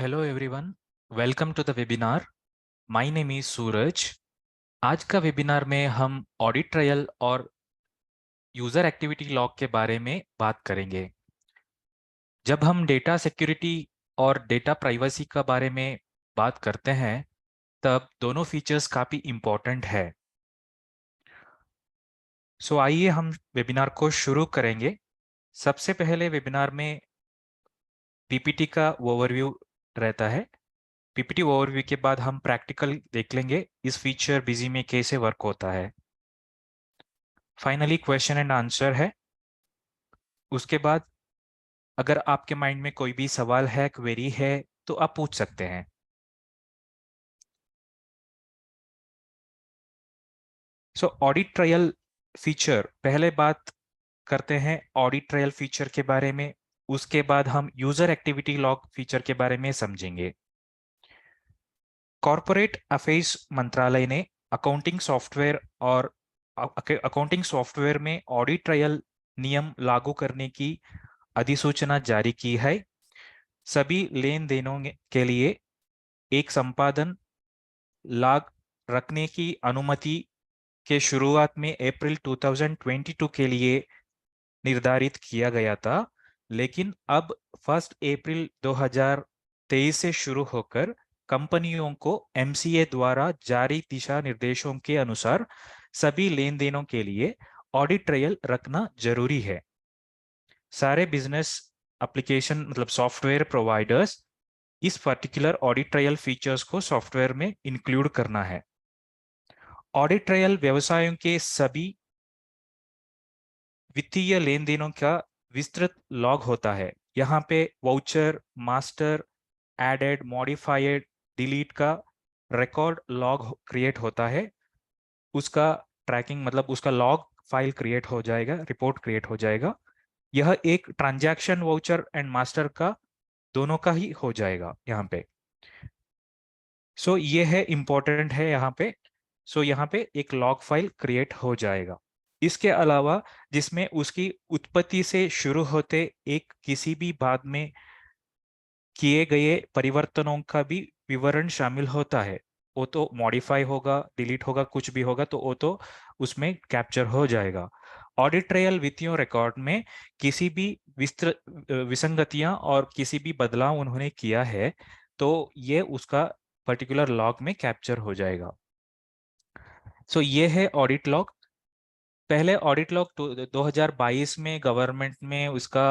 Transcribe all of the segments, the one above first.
Hello everyone, welcome to the webinar. My name is Suraj. आज का webinar में हम ऑडिट ट्रायल और यूजर एक्टिविटी लॉग के बारे में बात करेंगे। जब हम डेटा सिक्योरिटी और डेटा प्राइवेसी का बारे में बात करते हैं, तब दोनों फीचर्स काफ़ी इम्पोर्टेंट है। सो आइए हम वेबिनार को शुरू करेंगे। सबसे पहले वेबिनार में पीपीटी का ओवरव्यू रहता है। पीपीटी ओवरव्यू के बाद हम प्रैक्टिकल देख लेंगे इस फीचर बिजी में कैसे वर्क होता है। फाइनली क्वेश्चन एंड आंसर है। उसके बाद अगर आपके माइंड में कोई भी सवाल है, क्वेरी है, तो आप पूछ सकते हैं। सो ऑडिट ट्रायल फीचर, पहले बात करते हैं ऑडिट ट्रायल फीचर के बारे में। उसके बाद हम यूजर एक्टिविटी लॉग फीचर के बारे में समझेंगे। कॉरपोरेट अफेयर्स मंत्रालय ने अकाउंटिंग सॉफ्टवेयर और अकाउंटिंग सॉफ्टवेयर में ऑडिट ट्रायल नियम लागू करने की अधिसूचना जारी की है। सभी लेन देनों के लिए एक संपादन लाग रखने की अनुमति के शुरुआत में अप्रैल 2022 के लिए निर्धारित किया गया था, लेकिन अब 1 अप्रैल 2023 से शुरू होकर कंपनियों को एमसीए द्वारा जारी दिशा निर्देशों के अनुसार सभी लेन देनों के लिए ऑडिट ट्रायल रखना जरूरी है। सारे बिजनेस एप्लीकेशन मतलब सॉफ्टवेयर प्रोवाइडर्स इस पर्टिकुलर ऑडिट ट्रायल फीचर्स को सॉफ्टवेयर में इंक्लूड करना है। ऑडिट ट्रायल व्यवसायों के सभी वित्तीय लेन देनों का विस्तृत लॉग होता है। यहाँ पे voucher, master, added, modified, delete का रिकॉर्ड लॉग क्रिएट होता है। उसका ट्रैकिंग मतलब उसका लॉग फाइल क्रिएट हो जाएगा, रिपोर्ट क्रिएट हो जाएगा। यह एक ट्रांजैक्शन वाउचर एंड मास्टर का दोनों का ही हो जाएगा यहाँ पे। सो ये है इम्पोर्टेंट है यहाँ पे। सो यहाँ पे एक लॉग फाइल क्रिएट हो जाएगा। इसके अलावा जिसमें उसकी उत्पत्ति से शुरू होते एक किसी भी भाग में किए गए परिवर्तनों का भी विवरण शामिल होता है। वो तो मॉडिफाई होगा, डिलीट होगा, कुछ भी होगा तो वो तो उसमें कैप्चर हो जाएगा। ऑडिट ट्रायल वित्तीय रिकॉर्ड में किसी भी विस्तृत विसंगतियां और किसी भी बदलाव उन्होंने किया है तो ये उसका पर्टिकुलर लॉग में कैप्चर हो जाएगा। सो ये है ऑडिट लॉग। पहले ऑडिट लॉग 2022 में गवर्नमेंट में उसका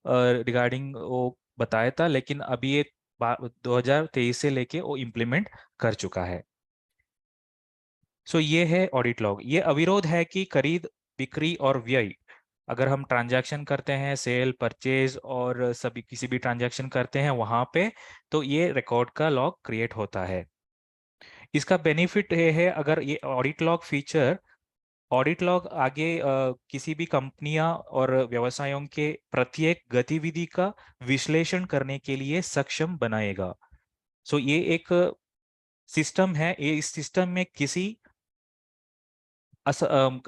रिगार्डिंग वो बताया था, लेकिन अभी ये 2023 से लेके वो इम्प्लीमेंट कर चुका है। सो ये है ऑडिट लॉग। ये अविरोध है कि खरीद, बिक्री और व्यय, अगर हम ट्रांजैक्शन करते हैं, सेल, परचेज और सभी किसी भी ट्रांजैक्शन करते हैं वहां पे, तो ये रिकॉर्ड का लॉग क्रिएट होता है। इसका बेनिफिट ये है, अगर ये ऑडिट लॉग आगे किसी भी कंपनियां और व्यवसायों के प्रत्येक गतिविधि का विश्लेषण करने के लिए सक्षम बनाएगा। सो ये एक सिस्टम है। ये इस सिस्टम में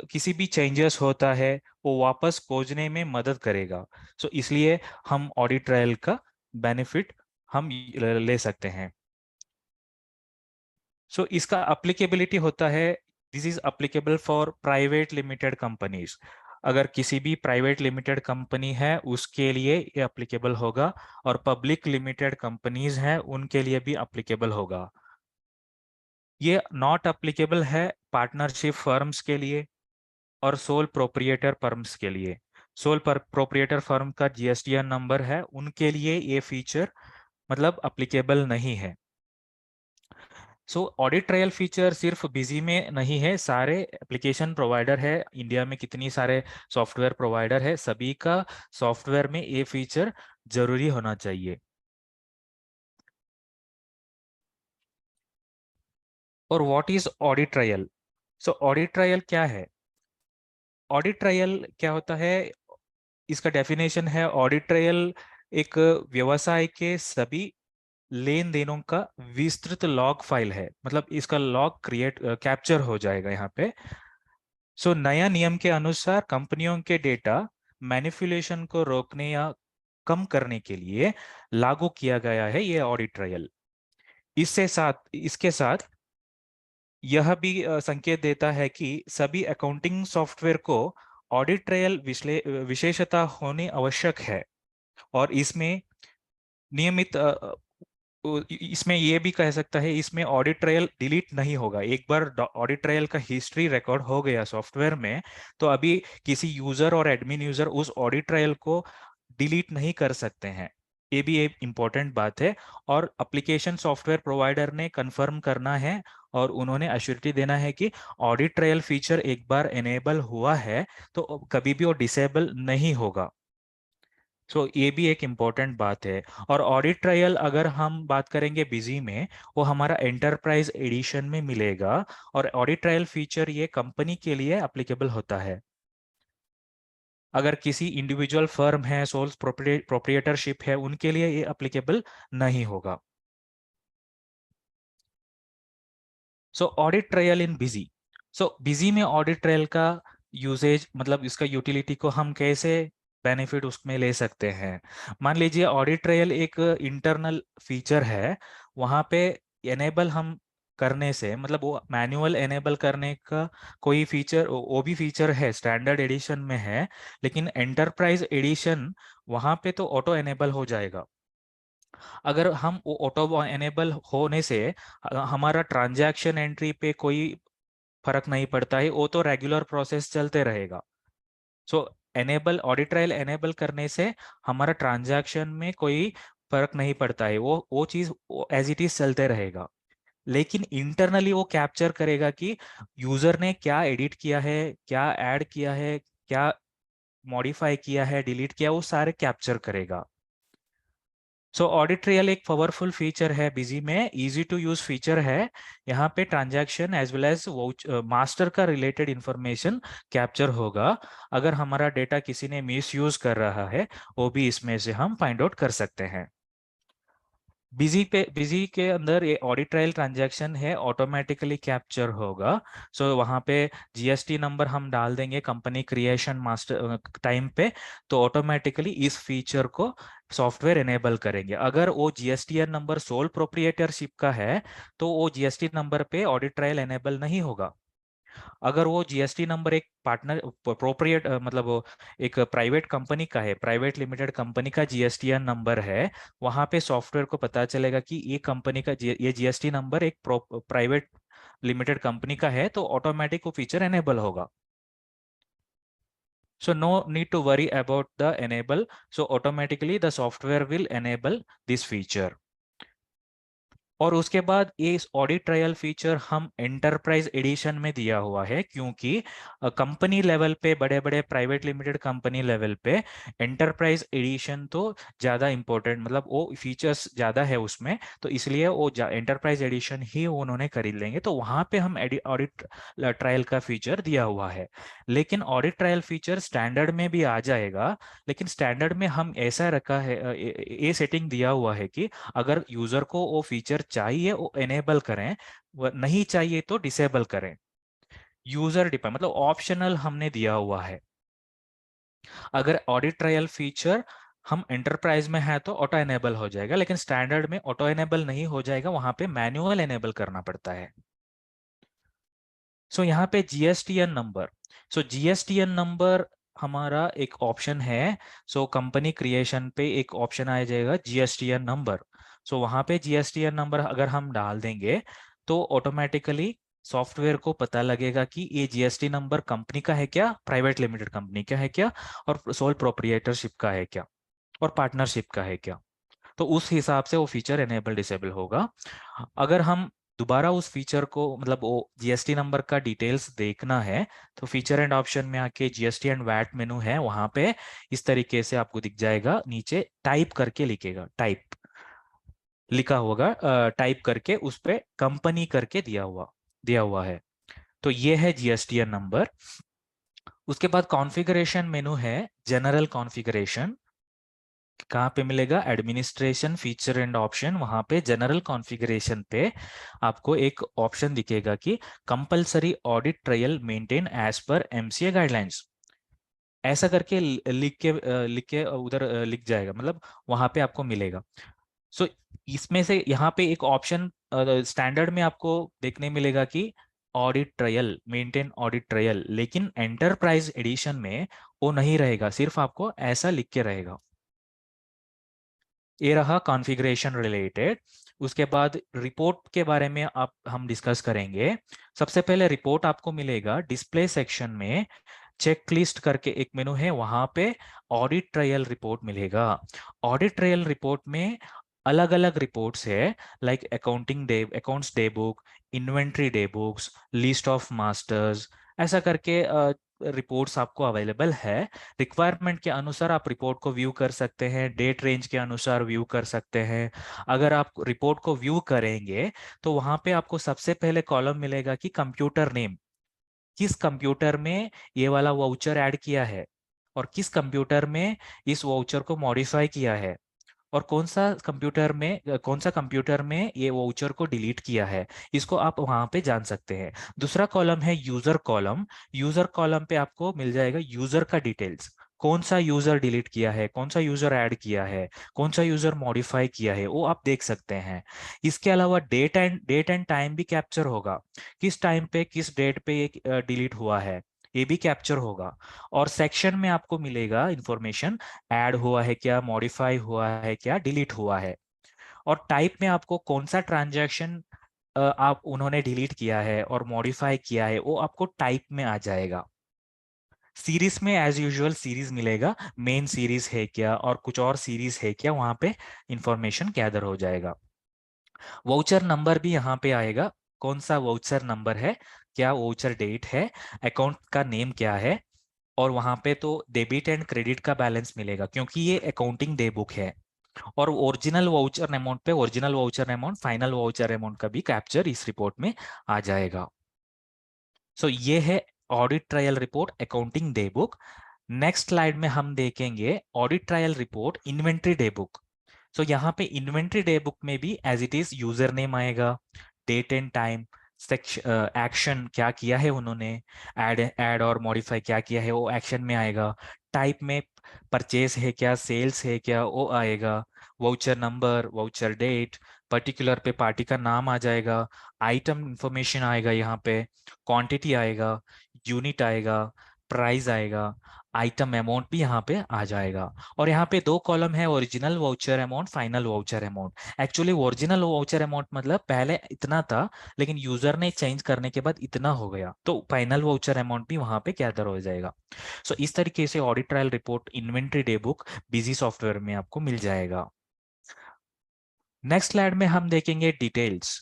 किसी भी चेंजेस होता है वो वापस खोजने में मदद करेगा। सो इसलिए हम ऑडिट ट्रायल का बेनिफिट हम ले सकते हैं। सो इसका अप्लीकेबिलिटी होता है, this is applicable for private limited companies. अगर किसी भी प्राइवेट लिमिटेड कंपनी है उसके लिए ये अप्लीकेबल होगा, और पब्लिक लिमिटेड कंपनीज हैं उनके लिए भी अप्लीकेबल होगा। ये नॉट अप्लीकेबल है पार्टनरशिप फर्म्स के लिए और सोल प्रोप्रिएटर फर्म्स के लिए। सोल प्रोप्रिएटर फर्म का जीएसटीएन नंबर है, उनके लिए ये फीचर मतलब अप्लीकेबल नहीं है। सो ऑडिट ट्रायल फीचर सिर्फ बिजी में नहीं है, सारे एप्लीकेशन प्रोवाइडर है इंडिया में, कितनी सारे सॉफ्टवेयर प्रोवाइडर है, सभी का सॉफ्टवेयर में ये फीचर जरूरी होना चाहिए। और what is audit trial? So audit trial क्या है? ऑडिट ट्रायल क्या होता है, इसका डेफिनेशन है, ऑडिट ट्रायल एक व्यवसाय के सभी लेन देनों का विस्तृत लॉग फाइल है। मतलब इसका लॉग क्रिएट कैप्चर हो जाएगा यहाँ पे। सो नया नियम के अनुसार कंपनियों के डेटा मैनिपुलेशन को रोकने या कम करने के लिए लागू किया गया है ये ऑडिट ट्रायल। इसके साथ यह भी संकेत देता है कि सभी अकाउंटिंग सॉफ्टवेयर को ऑडिट ट्रायल विशेषता होनी आवश्यक है। और इसमें नियमित इसमें ये भी कह सकता है, इसमें ऑडिट ट्रायल डिलीट नहीं होगा। एक बार ऑडिट ट्रायल का हिस्ट्री रिकॉर्ड हो गया सॉफ्टवेयर में, तो अभी किसी यूजर और एडमिन यूजर उस ऑडिट ट्रायल को डिलीट नहीं कर सकते हैं। ये भी एक इम्पोर्टेंट बात है। और एप्लीकेशन सॉफ्टवेयर प्रोवाइडर ने कंफर्म करना है और उन्होंने अश्योरिटी देना है कि ऑडिट ट्रायल फीचर एक बार एनेबल हुआ है तो कभी भी वो डिसेबल नहीं होगा। ये भी एक इम्पोर्टेंट बात है। और ऑडिट ट्रायल अगर हम बात करेंगे बिजी में, वो हमारा एंटरप्राइज एडिशन में मिलेगा। और ऑडिट ट्रायल फीचर ये कंपनी के लिए एप्लीकेबल होता है। अगर किसी इंडिविजुअल फर्म है, सोल्स प्रोप्रिएटरशिप है, उनके लिए ये एप्लीकेबल नहीं होगा। Audit trial in busy. Busy में ऑडिट ट्रायल का यूसेज, मतलब इसका यूटिलिटी को हम कैसे बेनिफिट उसमें ले सकते हैं। मान लीजिए ऑडिट ट्रायल एक इंटरनल फीचर है, वहां पे एनेबल हम करने से, मतलब वो मैनुअल एनेबल करने का कोई फीचर, वो भी फीचर है, स्टैंडर्ड एडिशन में है। लेकिन एंटरप्राइज एडिशन, वहां पे तो ऑटो एनेबल हो जाएगा। अगर हम वो ऑटो एनेबल होने से हमारा ट्रांजैक्शन एंट्री पे कोई फर्क नहीं पड़ता है, वो तो रेगुलर प्रोसेस चलते रहेगा। सो एनेबल ऑडिट ट्रायल एनेबल करने से हमारा ट्रांजैक्शन में कोई फर्क नहीं पड़ता है, वो चीज एज इट इज चलते रहेगा। लेकिन इंटरनली वो कैप्चर करेगा कि यूजर ने क्या एडिट किया है, क्या ऐड किया है, क्या मॉडिफाई किया है, डिलीट किया, वो सारे कैप्चर करेगा। ऑडिट ट्रायल एक पावरफुल फीचर है बिजी में, इजी टू यूज फीचर है। यहाँ पे transaction as well as master का रिलेटेड इंफॉर्मेशन कैप्चर होगा। अगर हमारा डेटा किसी ने मिस यूज कर रहा है, वो भी इसमें से हम फाइंड आउट कर सकते हैं। बिजी के अंदर ये ऑडिट ट्रायल ट्रांजैक्शन है, ऑटोमेटिकली कैप्चर होगा। वहाँ पे जीएसटी नंबर हम डाल देंगे कंपनी क्रिएशन मास्टर टाइम पे, तो ऑटोमेटिकली इस फीचर को सॉफ्टवेयर एनेबल करेंगे। अगर वो जीएसटीएन नंबर सोल प्रोप्रिएटरशिप का है, तो वो जीएसटी नंबर पे ऑडिट ट्रायल एनेबल नहीं होगा। अगर वो जीएसटी नंबर एक पार्टनर प्रोप्रिएट, मतलब वो एक प्राइवेट कंपनी का है, प्राइवेट लिमिटेड कंपनी का जीएसटीएन नंबर है, वहां पे सॉफ्टवेयर को पता चलेगा कि ये कंपनी का ये जीएसटी नंबर एक प्राइवेट लिमिटेड कंपनी का है, तो ऑटोमेटिक वो फीचर एनेबल होगा। No need to worry about the enable. Automatically the software will enable this feature. और उसके बाद ये ऑडिट ट्रायल फीचर हम एंटरप्राइज एडिशन में दिया हुआ है, क्योंकि कंपनी लेवल पे, बड़े बड़े प्राइवेट लिमिटेड कंपनी लेवल पे एंटरप्राइज एडिशन तो ज़्यादा इंपॉर्टेंट, मतलब वो फीचर्स ज़्यादा है उसमें, तो इसलिए वो एंटरप्राइज एडिशन ही उन्होंने खरीद लेंगे, तो वहाँ पे हम ऑडिट ट्रायल का फीचर दिया हुआ है। लेकिन ऑडिट ट्रायल फीचर स्टैंडर्ड में भी आ जाएगा। लेकिन स्टैंडर्ड में हम ऐसा रखा है, ये सेटिंग दिया हुआ है कि अगर यूजर को वो फीचर चाहिए वो एनेबल करें, नहीं चाहिए तो डिसेबल करें। यूजर डिपेंड, मतलब ऑप्शनल हमने दिया हुआ है। अगर ऑडिट ट्रायल फीचर हम एंटरप्राइज में है तो ऑटो एनेबल हो जाएगा, लेकिन स्टैंडर्ड में ऑटो एनेबल नहीं हो जाएगा, वहां पे मैनुअल एनेबल करना पड़ता है। यहाँ पे जीएसटीएन नंबर, जीएसटीएन नंबर हमारा एक ऑप्शन है। कंपनी क्रिएशन पे एक ऑप्शन आ जाएगा जीएसटीएन नंबर। वहां पे जीएसटीएन नंबर अगर हम डाल देंगे, तो ऑटोमेटिकली सॉफ्टवेयर को पता लगेगा कि ये जीएसटी नंबर कंपनी का है क्या, प्राइवेट लिमिटेड कंपनी का है क्या, और सोल प्रोप्रिएटरशिप का है क्या, और पार्टनरशिप का है क्या। तो उस हिसाब से वो फीचर एनेबल डिसेबल होगा। अगर हम दोबारा उस फीचर को, मतलब वो जीएसटी नंबर का डिटेल्स देखना है, तो फीचर एंड ऑप्शन में आके जीएसटी एंड वैट मेनू है, वहां पे इस तरीके से आपको दिख जाएगा, नीचे टाइप करके लिखेगा, टाइप लिखा होगा, टाइप करके उस पे कंपनी करके दिया हुआ है। तो ये है जीएसटीएन नंबर। उसके बाद कॉन्फ़िगरेशन मेनू है, जनरल कॉन्फ़िगरेशन कहाँ पे मिलेगा, एडमिनिस्ट्रेशन फीचर एंड ऑप्शन, वहां पे जनरल कॉन्फ़िगरेशन पे आपको एक ऑप्शन दिखेगा कि compulsory audit trail maintain as per MCA guidelines. ऐसा करके लिख के उधर लिख जाएगा, मतलब वहां पे आपको मिलेगा। सो इसमें से यहाँ पे एक ऑप्शन स्टैंडर्ड में आपको देखने मिलेगा कि audit trail, maintain audit trial, लेकिन एंटरप्राइज एडिशन में वो नहीं रहेगा, सिर्फ आपको ऐसा लिख के रहेगा। ये रहा कॉन्फ़िगरेशन रिलेटेड। उसके बाद रिपोर्ट के बारे में आप हम डिस्कस करेंगे। सबसे पहले रिपोर्ट आपको मिलेगा डिस्प्ले सेक्शन में, चेक लिस्ट करके एक मेनू है, वहां पे ऑडिट ट्रायल रिपोर्ट मिलेगा। ऑडिट ट्रायल रिपोर्ट में अलग अलग रिपोर्ट्स है, like accounts day book, inventory day books, list of masters, ऐसा करके रिपोर्ट्स आपको अवेलेबल है। रिक्वायरमेंट के अनुसार आप रिपोर्ट को व्यू कर सकते हैं, डेट रेंज के अनुसार व्यू कर सकते हैं। अगर आप रिपोर्ट को व्यू करेंगे तो वहां पे आपको सबसे पहले कॉलम मिलेगा कि कंप्यूटर नेम, किस कंप्यूटर में ये वाला वाउचर ऐड किया है, और किस कंप्यूटर में इस वाउचर को मॉडिफाई किया है, और कौन सा कंप्यूटर में ये वाउचर को डिलीट किया है, इसको आप वहां पे जान सकते हैं। दूसरा कॉलम है यूजर कॉलम। यूजर कॉलम पे आपको मिल जाएगा यूजर का डिटेल्स, कौन सा यूजर डिलीट किया है, कौन सा यूजर ऐड किया है, कौन सा यूजर मॉडिफाई किया है, वो आप देख सकते हैं। इसके अलावा डेट एंड टाइम भी कैप्चर होगा, किस टाइम पे किस डेट पे ये डिलीट हुआ है, ये भी कैप्चर होगा। और सेक्शन में आपको मिलेगा इंफॉर्मेशन, ऐड हुआ है क्या, मॉडिफाई हुआ है क्या, डिलीट हुआ है। और टाइप में आपको कौन सा ट्रांजैक्शन आप उन्होंने डिलीट किया है और मॉडिफाई किया है, वो आपको टाइप में आ जाएगा। सीरीज में एज यूजुअल सीरीज मिलेगा, मेन सीरीज है क्या और कुछ और सीरीज है क्या, वहां पे इंफॉर्मेशन गैदर हो जाएगा। वाउचर नंबर भी यहाँ पे आएगा, कौन सा वाउचर नंबर है, क्या वाउचर डेट है, अकाउंट का नेम क्या है। और वहां पे तो डेबिट एंड क्रेडिट का बैलेंस मिलेगा, क्योंकि ये अकाउंटिंग डे बुक है। और ओरिजिनल वाउचर अमाउंट पे original voucher amount, final voucher amount का भी कैप्चर इस रिपोर्ट में आ जाएगा। सो ये है audit trial report accounting day book. Next slide में हम देखेंगे audit trial report inventory day book. So यहाँ पे इन्वेंट्री डे बुक में भी as it is user name आएगा, डेट एंड टाइम, एक्शन क्या किया है उन्होंने, ऐड ऐड और मॉडिफाई क्या किया है वो एक्शन में आएगा। टाइप में परचेस है क्या, सेल्स है क्या, वो आएगा। Voucher number, voucher date, particular पे पार्टी का नाम आ जाएगा, आइटम इंफॉर्मेशन आएगा, यहाँ पे क्वांटिटी आएगा, यूनिट आएगा, प्राइस आएगा, आइटम अमाउंट भी यहाँ पे आ जाएगा। और यहाँ पे दो कॉलम है, original voucher amount, final voucher amount. Actually original voucher amount मतलब पहले इतना था, लेकिन यूजर ने चेंज करने के बाद इतना हो गया, तो फाइनल वाउचर अमाउंट भी वहां पे गैदर हो जाएगा। सो इस तरीके से audit trial report inventory day book busy software में आपको मिल जाएगा। नेक्स्ट स्लाइड में हम देखेंगे डिटेल्स।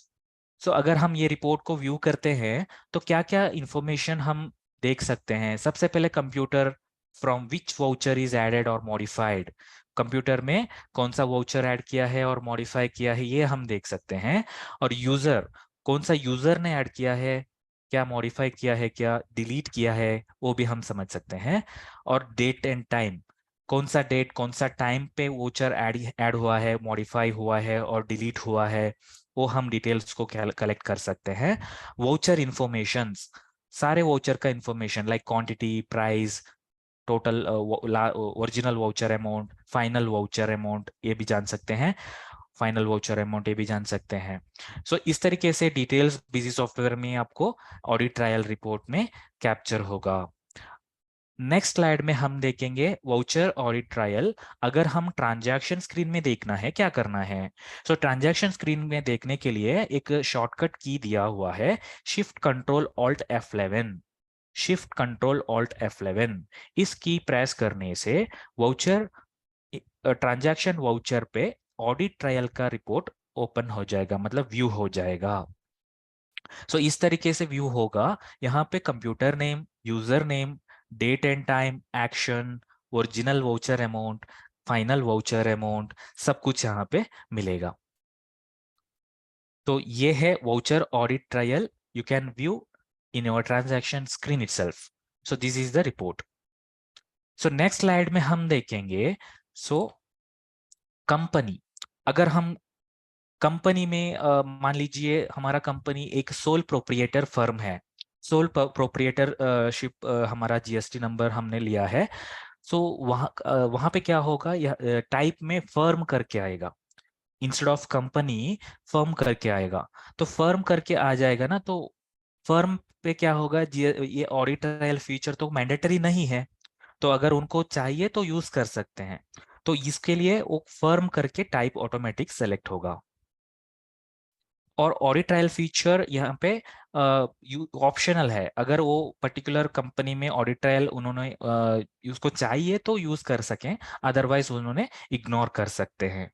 सो अगर हम ये रिपोर्ट को व्यू करते हैं तो क्या क्या इंफॉर्मेशन हम देख सकते हैं। सबसे पहले computer, from which voucher is added और मॉडिफाइड, कंप्यूटर में कौन सा वाउचर ऐड किया है और मॉडिफाई किया है, ये हम देख सकते हैं। और यूजर, कौन सा यूजर ने ऐड किया है, क्या मॉडिफाई किया है, क्या डिलीट किया है, वो भी हम समझ सकते हैं। और डेट एंड टाइम, कौन सा डेट कौन सा टाइम पे वाउचर ऐड ऐड हुआ है, मॉडिफाई हुआ है और डिलीट हुआ है, वो हम डिटेल्स को कलेक्ट कर सकते हैं। वाउचर इंफॉर्मेशंस, सारे वाउचर का information like quantity, price, total original voucher amount, final voucher amount, ये भी जान सकते हैं। फाइनल वाउचर अमाउंट ये भी जान सकते हैं। सो इस तरीके से डिटेल्स बिजी सॉफ्टवेयर में आपको ऑडिट ट्रायल रिपोर्ट में कैप्चर होगा। नेक्स्ट स्लाइड में हम देखेंगे वाउचर ऑडिट ट्रायल। अगर हम ट्रांजैक्शन स्क्रीन में देखना है, क्या करना है। सो ट्रांजैक्शन स्क्रीन में देखने के लिए एक शॉर्टकट की दिया हुआ है, shift control alt F11। Shift control alt F11, इस की प्रेस करने से वाउचर, ट्रांजैक्शन वाउचर पे ऑडिट ट्रायल का रिपोर्ट ओपन हो जाएगा, मतलब व्यू हो जाएगा। सो इस तरीके से व्यू होगा। यहाँ पे computer name, user name, date and time, action, original voucher amount, final voucher amount, सब कुछ यहाँ पे मिलेगा। तो ये है voucher audit trail, you can view in your transaction screen itself. So this is the report. So next slide में हम देखेंगे, सो कंपनी, अगर हम कंपनी में मान लीजिए हमारा कंपनी एक सोल प्रोप्रिएटर फर्म है, सोल प्रोप्रिएटरशिप हमारा जीएसटी नंबर हमने लिया है। सो वहाँ वहाँ पे क्या होगा, यह टाइप में फर्म करके आएगा, इंस्टेड ऑफ कंपनी फर्म करके आएगा। तो फर्म करके आ जाएगा ना, तो फर्म पे क्या होगा, ये ऑडिट ट्रायल फीचर तो मैंडेटरी नहीं है, तो अगर उनको चाहिए तो यूज कर सकते हैं। तो इसके लिए वो फर्म करके टाइप ऑटोमेटिक सेलेक्ट होगा। और ऑडिट ट्रायल फीचर यहाँ पे ऑप्शनल है, अगर वो पर्टिकुलर कंपनी में ऑडिट ट्रायल उन्होंने उसको चाहिए तो यूज कर सकें, अदरवाइज उन्होंने इग्नोर कर सकते हैं।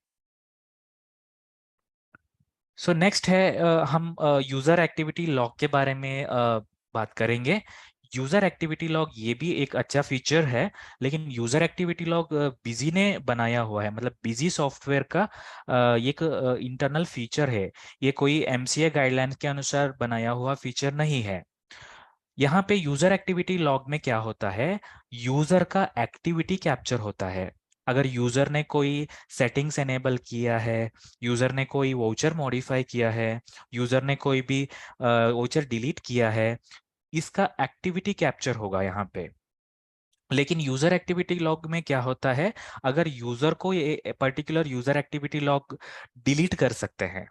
सो नेक्स्ट है हम यूजर एक्टिविटी लॉग के बारे में बात करेंगे। यूजर एक्टिविटी लॉग ये भी एक अच्छा फीचर है, लेकिन यूजर एक्टिविटी लॉग बिजी ने बनाया हुआ है, मतलब बिजी सॉफ्टवेयर का ये एक इंटरनल फीचर है। ये कोई एमसीए गाइडलाइंस के अनुसार बनाया हुआ फीचर नहीं है। यहाँ पे यूजर एक्टिविटी लॉग में क्या होता है, यूजर का एक्टिविटी कैप्चर होता है। अगर यूजर ने कोई सेटिंग्स एनेबल किया है, यूजर ने कोई वाउचर मॉडिफाई किया है, यूजर ने कोई भी वाउचर डिलीट किया है, इसका एक्टिविटी कैप्चर होगा यहाँ पे। लेकिन यूजर एक्टिविटी लॉग में क्या होता है, अगर यूजर को ये particular user activity log delete कर सकते हैं,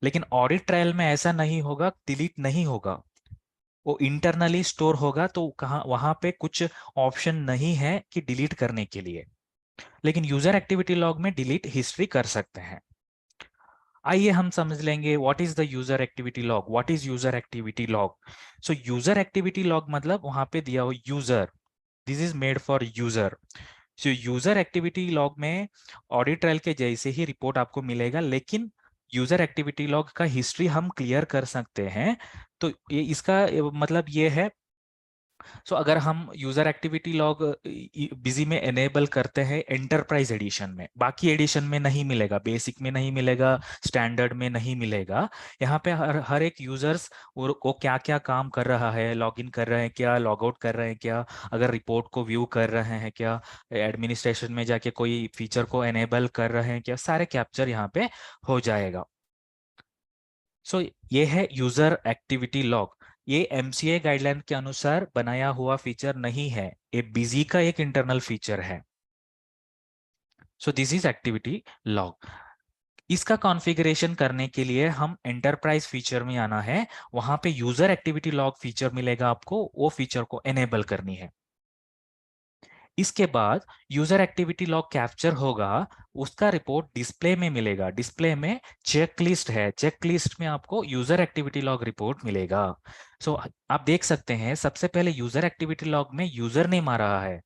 लेकिन ऑडिट ट्रायल में ऐसा नहीं होगा, डिलीट नहीं होगा, वो इंटरनली स्टोर होगा। तो कहाँ वहां पे कुछ ऑप्शन नहीं है कि डिलीट करने के लिए, लेकिन यूजर एक्टिविटी लॉग में डिलीट हिस्ट्री कर सकते हैं। आइए हम समझ लेंगे what is the user activity log, what is user activity log. So user activity log मतलब वहां पे दिया हो user, this is made for user. So user activity log में ऑडिट ट्रायल के जैसे ही रिपोर्ट आपको मिलेगा, लेकिन यूजर एक्टिविटी लॉग का हिस्ट्री हम क्लियर कर सकते हैं। तो ये इसका मतलब ये है। सो अगर हम यूजर एक्टिविटी लॉग बिजी में एनेबल करते हैं एंटरप्राइज एडिशन में, बाकी एडिशन में नहीं मिलेगा, बेसिक में नहीं मिलेगा, स्टैंडर्ड में नहीं मिलेगा। यहाँ पे हर हर एक यूजर्स को क्या क्या काम कर रहा है, लॉग इन कर रहे हैं क्या, लॉग आउट कर रहे हैं क्या, अगर रिपोर्ट को व्यू कर रहे हैं क्या, एडमिनिस्ट्रेशन में जाके कोई फीचर को एनेबल कर रहे हैं क्या, सारे कैप्चर यहाँ पे हो जाएगा। सो ये है यूजर एक्टिविटी लॉग। ये एमसीए गाइडलाइन के अनुसार बनाया हुआ फीचर नहीं है, ये बिजी का एक इंटरनल फीचर है। सो दिस इज एक्टिविटी लॉग। इसका कॉन्फ़िगरेशन करने के लिए हम एंटरप्राइज फीचर में आना है, वहां पे यूजर एक्टिविटी लॉग फीचर मिलेगा आपको, वो फीचर को एनेबल करनी है। इसके बाद यूजर एक्टिविटी लॉग कैप्चर होगा, उसका रिपोर्ट डिस्प्ले में मिलेगा। डिस्प्ले में चेकलिस्ट है, चेकलिस्ट में आपको यूजर एक्टिविटी लॉग रिपोर्ट मिलेगा। सो आप देख सकते हैं, सबसे पहले यूजर एक्टिविटी लॉग में यूजर नेम आ रहा है,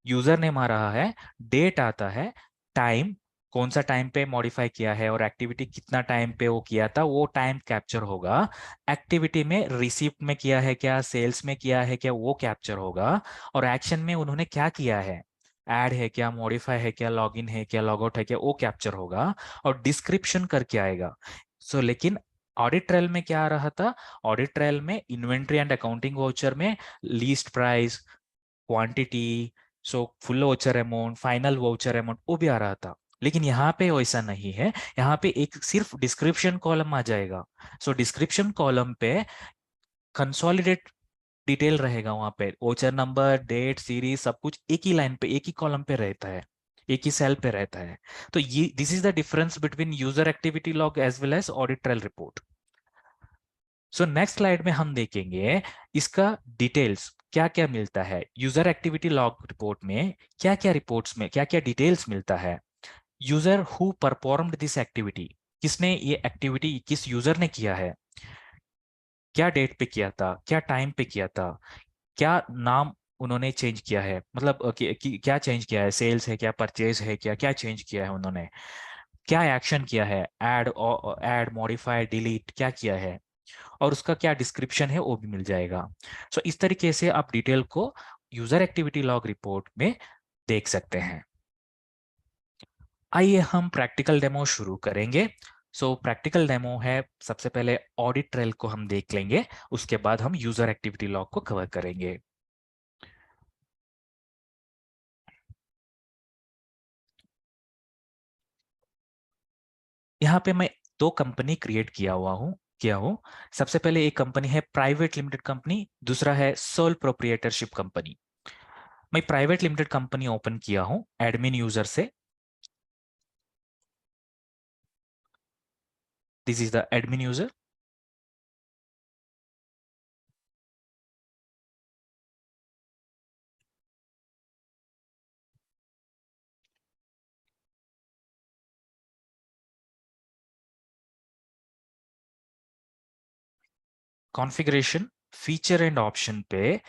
यूजर नेम आ रहा है, डेट आता है, टाइम, कौन सा टाइम पे मॉडिफाई किया है और एक्टिविटी कितना टाइम पे वो किया था, वो टाइम कैप्चर होगा। एक्टिविटी में रिसीप्ट में किया है क्या, सेल्स में किया है क्या, वो कैप्चर होगा। और एक्शन में उन्होंने क्या किया है, ऐड है क्या, मॉडिफाई है क्या, लॉगिन है क्या, लॉगआउट है क्या, वो कैप्चर होगा। और डिस्क्रिप्शन करके आएगा। सो लेकिन ऑडिट ट्रायल में क्या आ रहा था, ऑडिट ट्रायल में इन्वेंट्री एंड अकाउंटिंग वाउचर में least price, quantity, so full voucher amount, final voucher amount, वो भी आ रहा था। लेकिन यहाँ पे वैसा नहीं है, यहाँ पे एक सिर्फ डिस्क्रिप्शन कॉलम आ जाएगा। सो डिस्क्रिप्शन कॉलम पे कंसोलिडेट डिटेल रहेगा, वहां पे वाउचर नंबर, डेट, सीरीज, सब कुछ एक ही लाइन पे, एक ही कॉलम पे रहता है, एक ही सेल पे रहता है। तो ये this is the difference between user activity log as well as audit trial report. So next slide में हम देखेंगे इसका डिटेल्स क्या क्या मिलता है, यूजर एक्टिविटी लॉग रिपोर्ट में क्या क्या रिपोर्ट्स में क्या क्या डिटेल्स मिलता है। User who performed this activity, किसने ये एक्टिविटी, किस यूजर ने किया है, क्या डेट पे किया था, क्या टाइम पे किया था, क्या नाम उन्होंने चेंज किया है, मतलब क्या चेंज किया है, सेल्स है क्या, परचेज है क्या, क्या चेंज किया है उन्होंने, क्या एक्शन किया है, ऐड मॉडिफाई डिलीट क्या किया है, और उसका क्या डिस्क्रिप्शन है वो भी मिल जाएगा। सो इस तरीके से आप डिटेल को यूजर एक्टिविटी लॉग रिपोर्ट में देख सकते हैं। आइए हम प्रैक्टिकल डेमो शुरू करेंगे। सो प्रैक्टिकल डेमो है, सबसे पहले ऑडिट ट्रेल को हम देख लेंगे, उसके बाद हम यूजर एक्टिविटी लॉग को कवर करेंगे। यहाँ पे मैं दो कंपनी क्रिएट किया हुआ हूँ, किया हूँ। सबसे पहले एक कंपनी है प्राइवेट लिमिटेड कंपनी, दूसरा है सोल प्रोप्रिएटरशिप कंपनी। मैं प्राइवेट लिमिटेड कंपनी ओपन किया हूँ एडमिन यूजर से। This is the admin user. Configuration, feature and option पे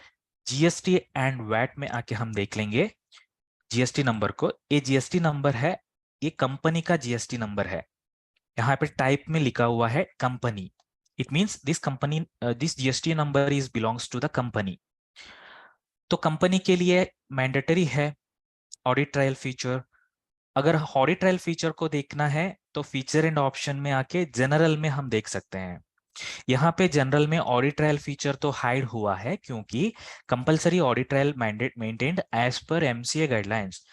जीएसटी एंड वैट में आके हम देख लेंगे जीएसटी नंबर को। ये जीएसटी नंबर है, ये कंपनी का जीएसटी नंबर है। यहाँ पे टाइप में लिखा हुआ है company. It means this company, this GST number is belongs to the company. तो कंपनी के लिए मैंडेटरी है ऑडिट ट्रायल फीचर। अगर ऑडिट ट्रायल फीचर को देखना है तो फीचर एंड ऑप्शन में आके जनरल में हम देख सकते हैं। यहाँ पे जनरल में ऑडिट ट्रायल फीचर तो हाइड हुआ है क्योंकि compulsory audit trail mandate maintained as per MCA guidelines,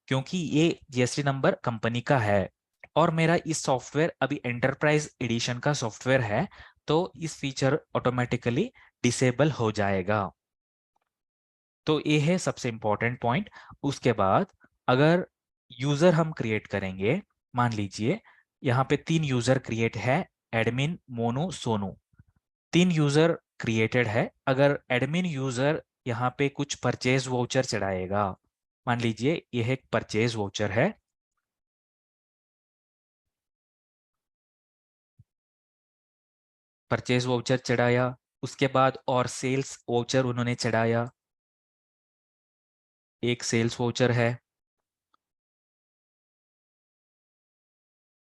क्योंकि ये जीएसटी नंबर कंपनी का है और मेरा इस सॉफ्टवेयर अभी एंटरप्राइज एडिशन का सॉफ्टवेयर है, तो इस फीचर ऑटोमेटिकली डिसेबल हो जाएगा। तो ये है सबसे इंपॉर्टेंट पॉइंट। उसके बाद अगर यूजर हम क्रिएट करेंगे, मान लीजिए यहाँ पे 3 यूजर क्रिएट है, admin, Monu, Sonu. 3 user created है। अगर एडमिन यूजर यहाँ पे कुछ परचेज वाउचर चढ़ाएगा, मान लीजिए यह एक परचेज वाउचर है, परचेज वाउचर चढ़ाया, उसके बाद और सेल्स वाउचर उन्होंने चढ़ाया, एक सेल्स वाउचर है।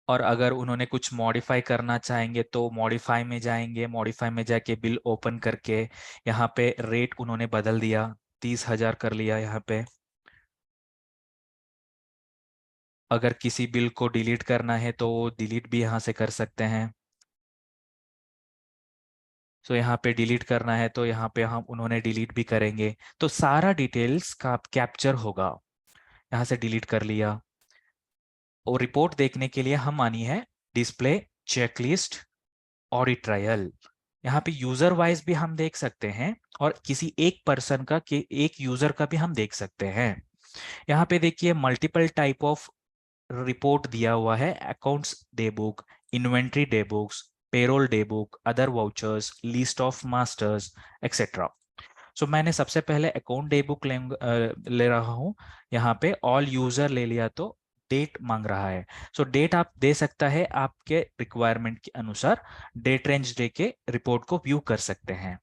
और अगर उन्होंने कुछ मॉडिफाई करना चाहेंगे तो मॉडिफाई में जाएंगे, मॉडिफाई में जाके बिल ओपन करके यहाँ पे रेट उन्होंने बदल दिया, 30,000 कर लिया यहाँ पे। अगर किसी बिल को डिलीट करना है तो वो डिलीट भी यहाँ से कर सकते हैं। तो यहाँ पे डिलीट करना है तो यहाँ पे हम उन्होंने डिलीट भी करेंगे, तो सारा डिटेल्स का कैप्चर होगा। यहाँ से डिलीट कर लिया। और रिपोर्ट देखने के लिए हम आनी है डिस्प्ले, चेकलिस्ट, ऑडिट ट्रायल। यहाँ पे यूजर वाइज भी हम देख सकते हैं और किसी एक पर्सन का, कि एक यूजर का भी हम देख सकते हैं। यहाँ पे देखिए मल्टीपल टाइप ऑफ रिपोर्ट दिया हुआ है, accounts day book, inventory day books, payroll day book, other vouchers, list of masters, etcetera. So मैंने सबसे पहले अकाउंट डे बुक ले रहा हूँ। यहाँ पे ऑल यूजर ले लिया तो डेट मांग रहा है। सो डेट आप दे सकता है आपके रिक्वायरमेंट के अनुसार, डेट रेंज दे के रिपोर्ट को व्यू कर सकते हैं।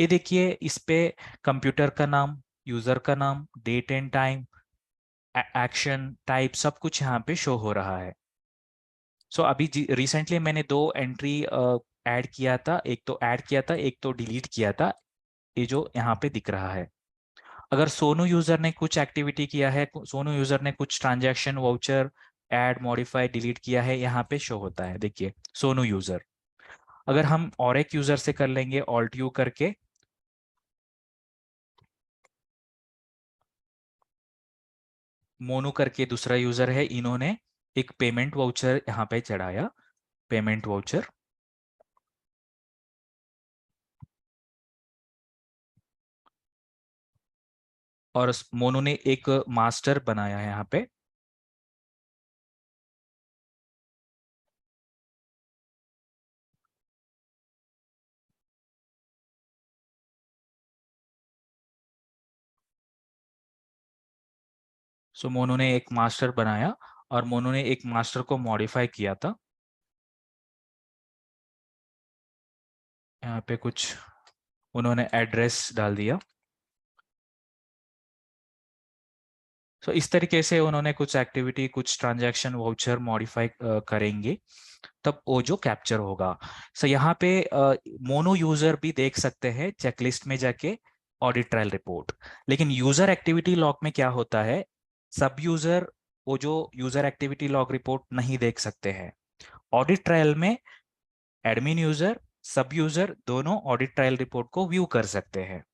ये देखिए इस पे कंप्यूटर का नाम, यूजर का नाम, date and time, action type सब कुछ यहाँ पे शो हो रहा है। सो अभी रिसेंटली मैंने 2 एंट्री ऐड किया था, एक तो ऐड किया था, एक तो डिलीट किया था। ये जो यहाँ पे दिख रहा है, अगर सोनू यूजर ने कुछ एक्टिविटी किया है, सोनू यूजर ने कुछ transaction voucher add, modify, delete किया है, यहाँ पे शो होता है। देखिए सोनू यूजर। अगर हम और एक यूजर से कर लेंगे ऑल्ट यू करके, मोनू करके दूसरा यूजर है, इन्होंने एक पेमेंट वाउचर यहाँ पे चढ़ाया, पेमेंट वाउचर। और मोनू ने एक मास्टर बनाया है यहाँ पे। सो मोनू ने एक मास्टर बनाया और मोनू ने एक मास्टर को मॉडिफाई किया था। यहाँ पे कुछ उन्होंने एड्रेस डाल दिया। तो इस तरीके से उन्होंने कुछ एक्टिविटी, कुछ ट्रांजैक्शन वाउचर मॉडिफाई करेंगे, तब वो जो कैप्चर होगा। सो यहाँ पे मोनो यूजर भी देख सकते हैं चेकलिस्ट में जाके ऑडिट ट्रायल रिपोर्ट। लेकिन यूजर एक्टिविटी लॉग में क्या होता है, सब यूजर वो जो यूजर एक्टिविटी लॉग रिपोर्ट नहीं देख सकते हैं। ऑडिट ट्रायल में एडमिन यूजर, सब यूजर दोनों ऑडिट ट्रायल रिपोर्ट को व्यू कर सकते हैं।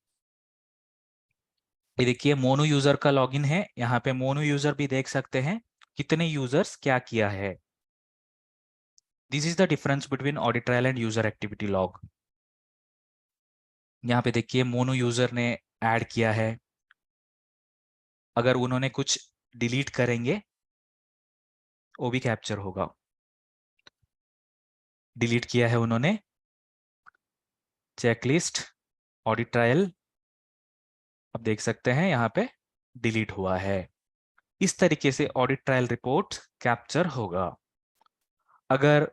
ये देखिए मोनो यूजर का लॉगिन है, यहाँ पे मोनो यूजर भी देख सकते हैं कितने यूजर्स क्या किया है। This is the difference between audit trial and user activity log. यहाँ पे देखिए मोनो यूजर ने ऐड किया है, अगर उन्होंने कुछ डिलीट करेंगे वो भी कैप्चर होगा। डिलीट किया है उन्होंने, चेकलिस्ट, ऑडिट ट्रायल, अब देख सकते हैं यहाँ पे डिलीट हुआ है। इस तरीके से ऑडिट ट्रायल रिपोर्ट कैप्चर होगा। अगर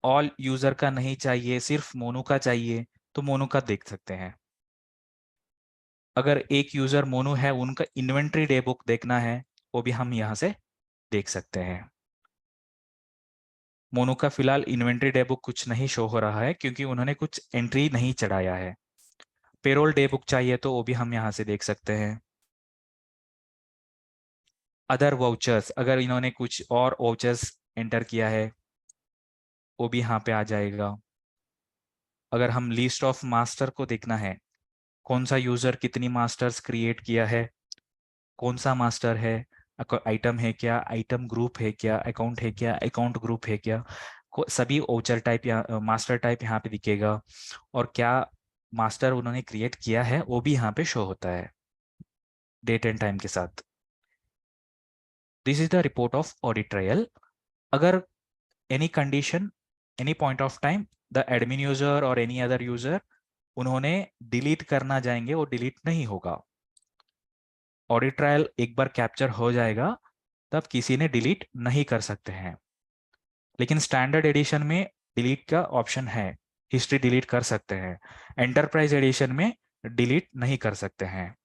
ऑल यूजर का नहीं चाहिए, सिर्फ मोनू का चाहिए, तो मोनू का देख सकते हैं। अगर एक यूजर मोनू है, उनका इन्वेंट्री डे बुक देखना है, वो भी हम यहाँ से देख सकते हैं। मोनू का फिलहाल इन्वेंट्री डे बुक कुछ नहीं शो हो रहा है क्योंकि उन्होंने कुछ एंट्री नहीं चढ़ाया है। पेरोल डे बुक चाहिए तो वो भी हम यहाँ से देख सकते हैं। अदर वाउचर्स, अगर इन्होंने कुछ और वाउचर्स एंटर किया है वो भी यहाँ पे आ जाएगा। अगर हम लिस्ट ऑफ मास्टर को देखना है, कौन सा यूजर कितनी मास्टर्स क्रिएट किया है, कौन सा मास्टर है, आइटम है क्या, आइटम ग्रुप है क्या, अकाउंट है क्या, अकाउंट ग्रुप है क्या, सभी ओचर टाइप या मास्टर टाइप यहाँ पे दिखेगा। और क्या मास्टर उन्होंने क्रिएट किया है वो भी यहाँ पे शो होता है डेट एंड टाइम के साथ। This is the report of audit trial. अगर any condition, any point of time the admin user और एनी अदर यूजर उन्होंने डिलीट करना जाएंगे, वो डिलीट नहीं होगा। ऑडिट ट्रायल एक बार कैप्चर हो जाएगा तब किसी ने डिलीट नहीं कर सकते हैं। लेकिन स्टैंडर्ड एडिशन में डिलीट का ऑप्शन है, हिस्ट्री डिलीट कर सकते हैं। एंटरप्राइज एडिशन में डिलीट नहीं कर सकते हैं।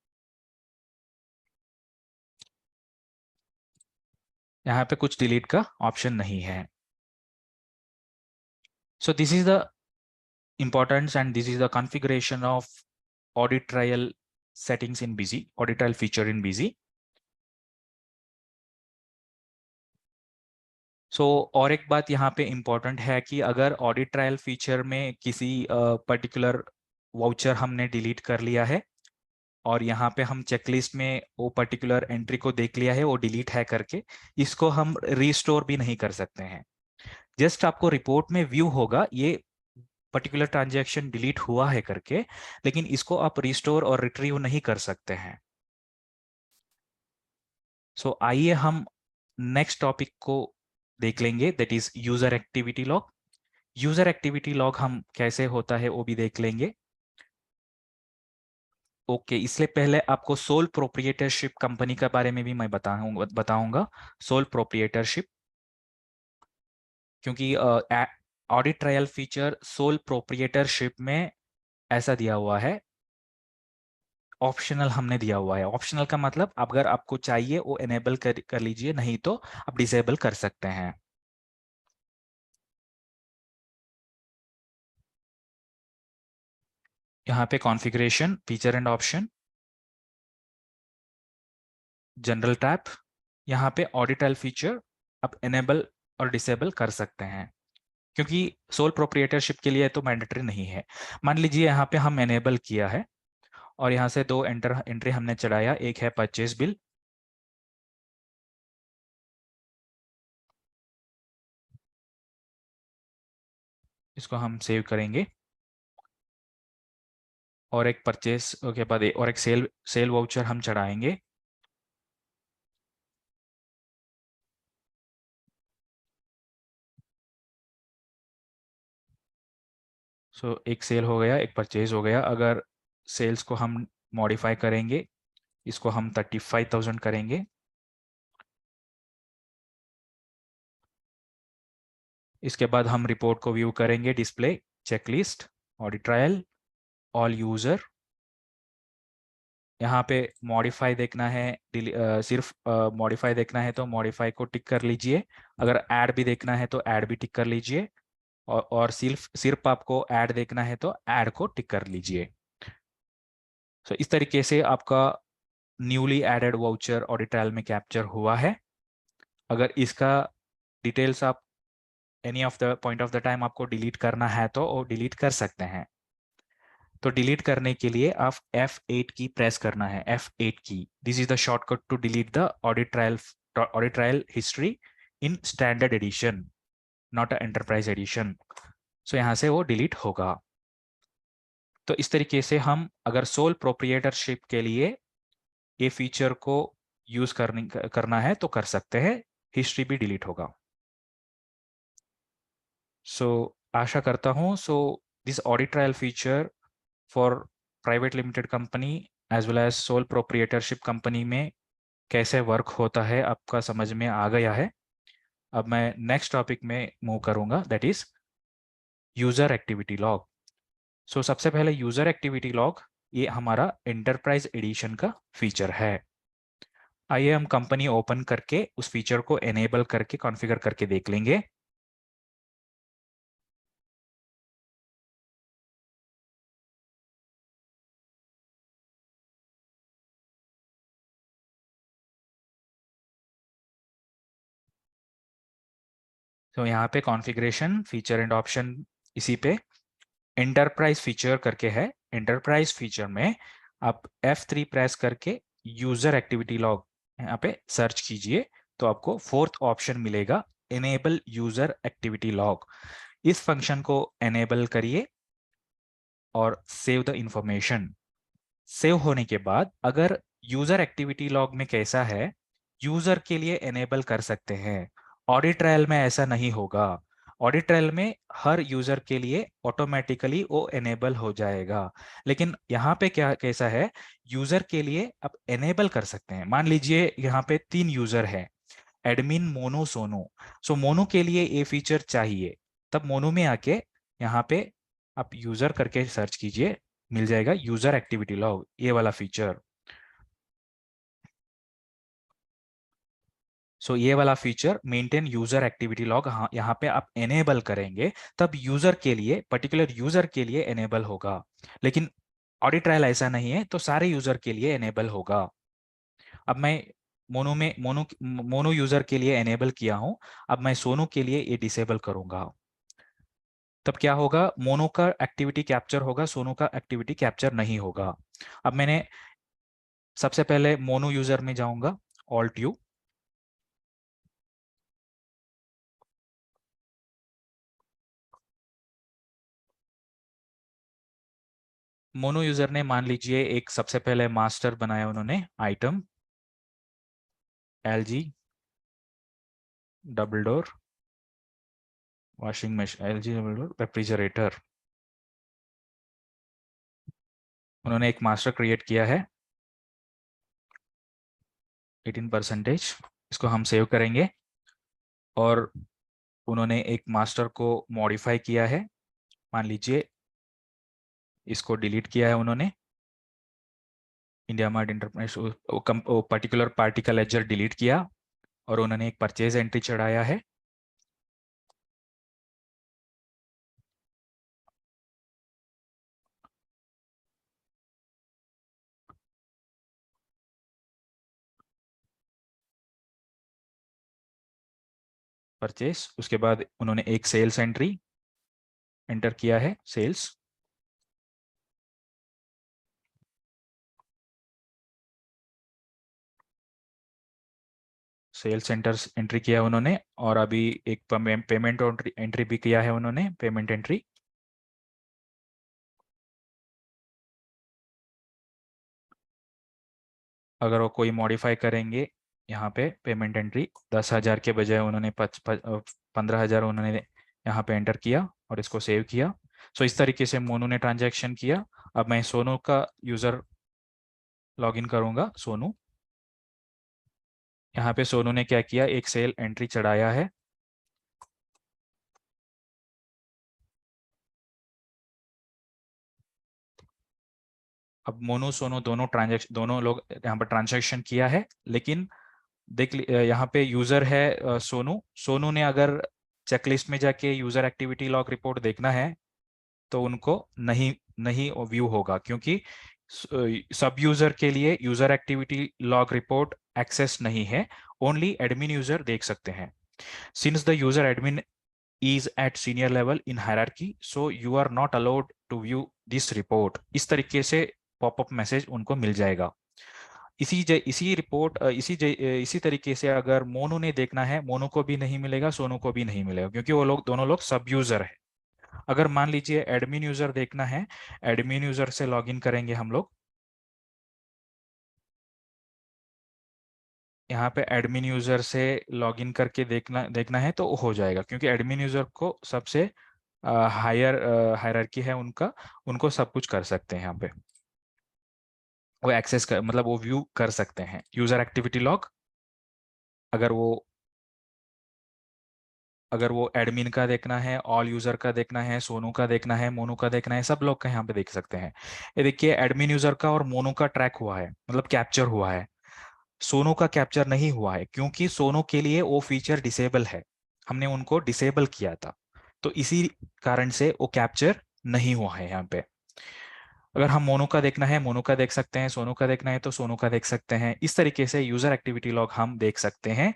यहाँ पे कुछ डिलीट का ऑप्शन नहीं है। सो this is the importance and this is the configuration of audit trial settings in Busy, audit trial feature in Busy. और एक बात यहाँ पे इम्पोर्टेंट है कि अगर ऑडिट ट्रायल फीचर में किसी पर्टिकुलर वाउचर हमने डिलीट कर लिया है और यहाँ पे हम चेकलिस्ट में वो पर्टिकुलर एंट्री को देख लिया है, वो डिलीट है करके, इसको हम रिस्टोर भी नहीं कर सकते हैं। जस्ट आपको रिपोर्ट में व्यू होगा ये पर्टिकुलर ट्रांजैक्शन डिलीट हुआ है करके, लेकिन इसको आप रिस्टोर और रिट्रीव नहीं कर सकते हैं। आइए हम नेक्स्ट टॉपिक को देख लेंगे, that is user activity log. User activity log हम कैसे होता है वो भी देख लेंगे। ओके, इसलिए पहले आपको सोल प्रोप्रिएटरशिप कंपनी के बारे में भी मैं बताऊंगा सोल प्रोप्रिएटरशिप, क्योंकि ऑडिट ट्रायल फीचर सोल प्रोप्रिएटरशिप में ऐसा दिया हुआ है, ऑप्शनल हमने दिया हुआ है। ऑप्शनल का मतलब अगर आपको चाहिए वो एनेबल कर लीजिए, नहीं तो आप डिसेबल कर सकते हैं। यहाँ पे configuration, feature and option, general tab, यहाँ पे ऑडिट ट्रायल फीचर आप एनेबल और डिसेबल कर सकते हैं, क्योंकि सोल प्रोप्रिएटरशिप के लिए तो मैंडेटरी नहीं है। मान लीजिए यहाँ पे हम एनेबल किया है और यहाँ से दो एंट्री हमने चढ़ाया, एक है परचेज बिल, इसको हम सेव करेंगे, और एक परचेज के बाद और एक सेल सेल वाउचर हम चढ़ाएंगे। एक सेल हो गया, एक परचेज हो गया। अगर सेल्स को हम मॉडिफाई करेंगे, इसको हम 35,000 करेंगे। इसके बाद हम रिपोर्ट को व्यू करेंगे, display, checklist, audit trial, all user. यहाँ पे मॉडिफाई देखना है, सिर्फ मॉडिफाई देखना है तो मॉडिफाई को टिक कर लीजिए। अगर ऐड भी देखना है तो ऐड भी टिक कर लीजिए, और सिर्फ सिर्फ आपको ऐड देखना है तो ऐड को टिक कर लीजिए। इस तरीके से आपका newly added voucher audit trail में कैप्चर हुआ है। अगर इसका डिटेल्स आप any of the point of the time आपको डिलीट करना है तो वो डिलीट कर सकते हैं। तो डिलीट करने के लिए आप F8 की प्रेस करना है, F8 की। This is the shortcut to delete the audit trial history in standard edition. Not a enterprise edition. So यहाँ से वो डिलीट होगा। तो इस तरीके से हम अगर सोल प्रोप्रिएटरशिप के लिए ये फीचर को यूज करना है तो कर सकते हैं, हिस्ट्री भी डिलीट होगा। सो आशा करता हूँ this audit trial feature for private limited company as well as sole proprietorship company में कैसे वर्क होता है आपका समझ में आ गया है। अब मैं नेक्स्ट टॉपिक में मूव करूंगा, that is user activity log. So सबसे पहले यूजर एक्टिविटी लॉग, ये हमारा एंटरप्राइज एडिशन का फीचर है। आइए हम कंपनी ओपन करके उस फीचर को एनेबल करके कॉन्फ़िगर करके देख लेंगे। तो यहाँ पे कॉन्फ़िगरेशन फीचर एंड ऑप्शन, इसी पे एंटरप्राइज फीचर करके है। एंटरप्राइज फीचर में आप F3 प्रेस करके यूजर एक्टिविटी लॉग यहाँ पे सर्च कीजिए तो आपको फोर्थ ऑप्शन मिलेगा, एनेबल यूजर एक्टिविटी लॉग। इस फंक्शन को एनेबल करिए और सेव द इंफॉर्मेशन। सेव होने के बाद अगर यूजर एक्टिविटी लॉग में कैसा है, यूजर के लिए एनेबल कर सकते हैं। ऑडिट ट्रायल में ऐसा नहीं होगा। ऑडिट ट्रायल में हर यूजर के लिए ऑटोमेटिकली वो एनेबल हो जाएगा, लेकिन यहाँ पे क्या कैसा है, यूजर के लिए आप एनेबल कर सकते हैं। मान लीजिए यहाँ पे 3 यूजर है, एडमिन, मोनू, सोनू। सो मोनू के लिए ये फीचर चाहिए, तब मोनू में आके यहाँ पे आप यूजर करके सर्च कीजिए, मिल जाएगा यूजर एक्टिविटी लॉग, ये वाला फीचर। सो ये वाला feature maintain user activity log, हाँ यहाँ पे आप एनेबल करेंगे तब यूजर के लिए, पर्टिकुलर यूजर के लिए एनेबल होगा। लेकिन ऑडिट ट्रायल ऐसा नहीं है, तो सारे यूजर के लिए एनेबल होगा। अब मैं मोनू यूजर के लिए एनेबल किया हूं, अब मैं सोनू के लिए ये डिसेबल करूंगा। तब क्या होगा, मोनो का एक्टिविटी कैप्चर होगा, सोनू का एक्टिविटी कैप्चर नहीं होगा। अब मैंने सबसे पहले मोनो यूजर में जाऊंगा, ऑल्ट यू। मोनो यूजर ने मान लीजिए एक सबसे पहले मास्टर बनाया उन्होंने, item LG double door washing machine, LG double door refrigerator. उन्होंने एक मास्टर क्रिएट किया है 18%। इसको हम सेव करेंगे। और उन्होंने एक मास्टर को मॉडिफाई किया है, मान लीजिए इसको डिलीट किया है उन्होंने, India mart enterprise, particular party का लेजर डिलीट किया और उन्होंने एक परचेज एंट्री चढ़ाया है। परचेस, उसके बाद उन्होंने एक सेल्स एंट्री एंटर किया है, सेल्स। सेल्स एंट्री किया उन्होंने, और अभी एक पेमेंट एंट्री भी किया है उन्होंने, पेमेंट एंट्री। अगर वो कोई मॉडिफाई करेंगे यहाँ पे, पेमेंट एंट्री 10,000 के बजाय उन्होंने 15,000 उन्होंने यहाँ पे एंटर किया और इसको सेव किया। सो इस तरीके से मोनू ने ट्रांजैक्शन किया। अब मैं सोनू का यूजर लॉगिन करूंगा, सोनू। यहाँ पे सोनू ने क्या किया, एक सेल एंट्री चढ़ाया है। अब मोनू सोनू दोनों लोग यहाँ पर ट्रांजैक्शन किया है, लेकिन यहाँ पे यूजर है सोनू। सोनू ने अगर चेकलिस्ट में जाके यूजर एक्टिविटी लॉग रिपोर्ट देखना है तो उनको नहीं नहीं व्यू होगा, क्योंकि सब यूजर के लिए user activity log report access नहीं है, ओनली एडमिन यूजर देख सकते हैं। Since the user admin is at senior level in hierarchy, so you are not allowed to view this report। इस तरीके से पॉपअप मैसेज उनको मिल जाएगा। इसी रिपोर्ट इसी तरीके से अगर मोनू ने देखना है, मोनू को भी नहीं मिलेगा, सोनू को भी नहीं मिलेगा, क्योंकि वो लोग दोनों लोग सब यूजर है। अगर मान लीजिए एडमिन यूजर देखना है, एडमिन यूजर से लॉगिन करेंगे हम लोग। यहाँ पे एडमिन यूजर से लॉगिन करके देखना देखना है तो हो जाएगा, क्योंकि एडमिन यूजर को सबसे हायर हायरार्की है उनका, उनको सब कुछ कर सकते हैं यहाँ पे। वो एक्सेस कर, मतलब वो व्यू कर सकते हैं यूजर एक्टिविटी लॉग। अगर वो अगर वो एडमिन का देखना है, ऑल यूजर का देखना है, सोनू का देखना है, मोनू का देखना है, सब लोग का यहाँ पे देख सकते हैं। ये देखिए एडमिन यूजर का और मोनू का ट्रैक हुआ है, मतलब कैप्चर हुआ है। सोनू का कैप्चर नहीं हुआ है, क्योंकि सोनू के लिए वो फीचर डिसेबल है, हमने उनको डिसेबल किया था, तो इसी कारण से वो कैप्चर नहीं हुआ है यहाँ पे। अगर हम मोनू का देखना है, मोनू का देख सकते हैं, सोनू का देखना है तो सोनू का देख सकते हैं। इस तरीके से यूजर एक्टिविटी लॉग हम देख सकते हैं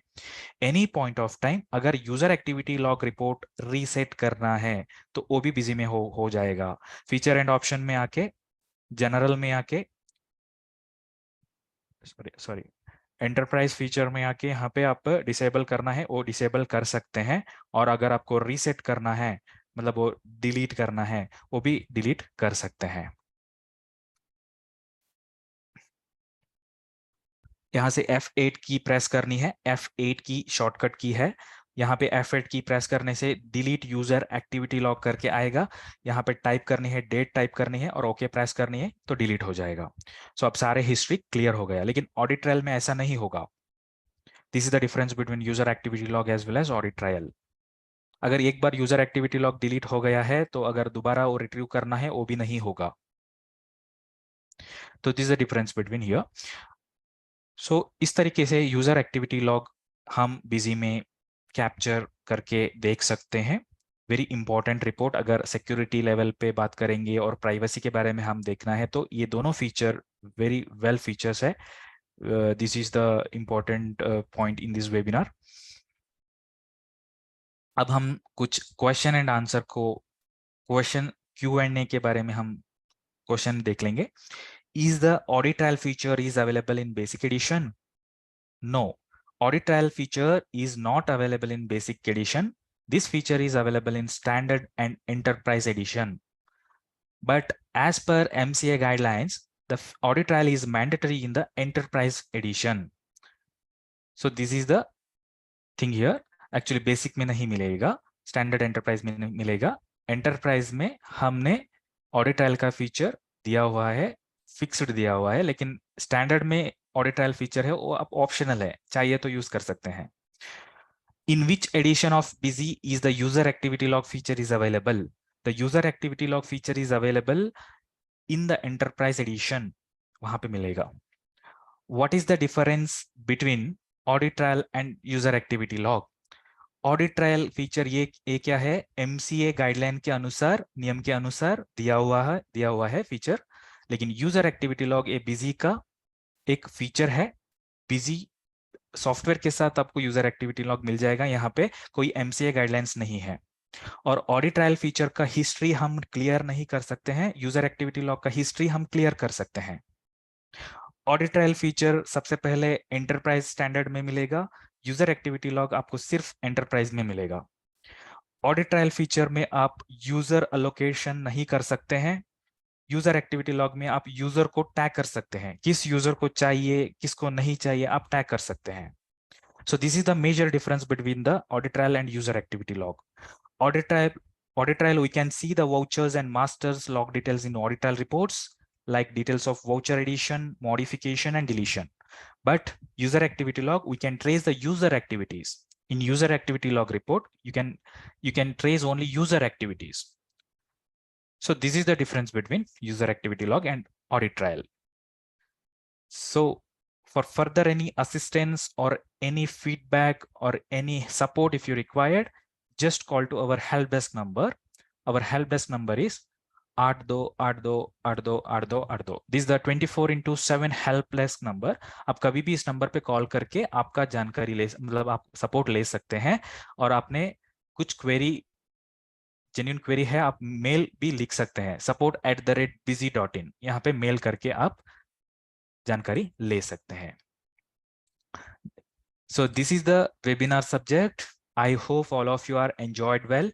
एनी पॉइंट ऑफ टाइम। अगर user activity log report reset करना है तो वो भी बिजी में हो जाएगा। फीचर एंड ऑप्शन में आके, जनरल में आके, सॉरी सॉरी एंटरप्राइज फीचर में आके यहाँ पे आप डिसेबल करना है वो डिसेबल कर सकते हैं। और अगर आपको रीसेट करना है, मतलब वो डिलीट करना है, वो भी डिलीट कर सकते हैं। यहाँ से F8 की प्रेस करनी है, F8 की शॉर्टकट की है। यहाँ पे F8 की प्रेस करने से डिलीट यूजर एक्टिविटी लॉग करके आएगा। यहाँ पे टाइप करनी है, डेट टाइप करनी है और ओके प्रेस करनी है तो डिलीट हो जाएगा। सो अब सारे हिस्ट्री क्लियर हो गया, लेकिन ऑडिट ट्रायल में ऐसा नहीं होगा। This is the difference between user activity log as well as audit trial. अगर एक बार यूजर एक्टिविटी लॉग डिलीट हो गया है तो अगर दोबारा वो रिट्रीव करना है वो भी नहीं होगा। तो this is the difference between here. So इस तरीके से यूजर एक्टिविटी लॉग हम बिजी में कैप्चर करके देख सकते हैं। Very important report. अगर सिक्योरिटी लेवल पे बात करेंगे और प्राइवेसी के बारे में हम देखना है तो ये दोनों फीचर वेरी वेल फीचर्स है। This is the important point in this webinar. अब हम कुछ क्वेश्चन एंड आंसर को, क्वेश्चन Q&A के बारे में हम क्वेश्चन देख लेंगे। Is the audit trial feature is available in basic edition? No, audit trial feature is not available in basic edition. This feature is available in standard and enterprise edition. But as per MCA guidelines, the audit trial is mandatory in the enterprise edition. So this is the thing here. Actually basic में नहीं मिलेगा, standard enterprise में नहीं मिलेगा। Enterprise में हमने audit trial का feature दिया हुआ है, फिक्स्ड दिया हुआ है, लेकिन स्टैंडर्ड में ऑडिट ट्रायल फीचर है वो आप ऑप्शनल है, चाहिए तो यूज कर सकते हैं। In which edition of Busy is the user activity log feature is available? The user activity log feature is available in the enterprise edition, वहां पे मिलेगा। What is the difference between audit trial and user activity log? Audit trial feature ये क्या है, MCA guideline के अनुसार, नियम के अनुसार दिया हुआ है फीचर। लेकिन यूजर एक्टिविटी लॉग ए बिजी का एक फीचर है। बिजी सॉफ्टवेयर के साथ आपको यूजर एक्टिविटी लॉग मिल जाएगा, यहाँ पे कोई एमसीए गाइडलाइंस नहीं है। और ऑडिट ट्रायल फीचर का हिस्ट्री हम क्लियर नहीं कर सकते हैं, यूजर एक्टिविटी लॉग का हिस्ट्री हम क्लियर कर सकते हैं। ऑडिट ट्रायल फीचर सबसे पहले एंटरप्राइज स्टैंडर्ड में मिलेगा, यूजर एक्टिविटी लॉग आपको सिर्फ एंटरप्राइज में मिलेगा। ऑडिट ट्रायल फीचर में आप यूजर अलोकेशन नहीं कर सकते हैं, यूजर एक्टिविटी लॉग में आप यूजर को टैग कर सकते हैं, किस यूजर को चाहिए किसको नहीं चाहिए आप टैग कर सकते हैं। So this is the major difference between the audit trial and user activity log. Audit trial, audit trial, we can see the vouchers and masters log details in audit trial reports, like details of voucher addition, modification, and deletion. But user activity log, we can trace the user activities. In user activity log report, you can trace only user activities. So this is the difference between user activity log and audit trial. So for further any assistance or any feedback or any support if you required, just call to our help desk number. Our help desk number is 8282828282। This is the 24/7 help desk number. आप कभी भी इस number पे call करके आपका जानकारी ले, मतलब आप सपोर्ट ले सकते हैं। और आपने कुछ क्वेरी, जेन्युइन क्वेरी है, आप मेल भी लिख सकते हैं support@busy.in, यहाँ पे मेल करके आप जानकारी ले सकते हैं। So this is the webinar subject. I hope all of you are enjoyed well.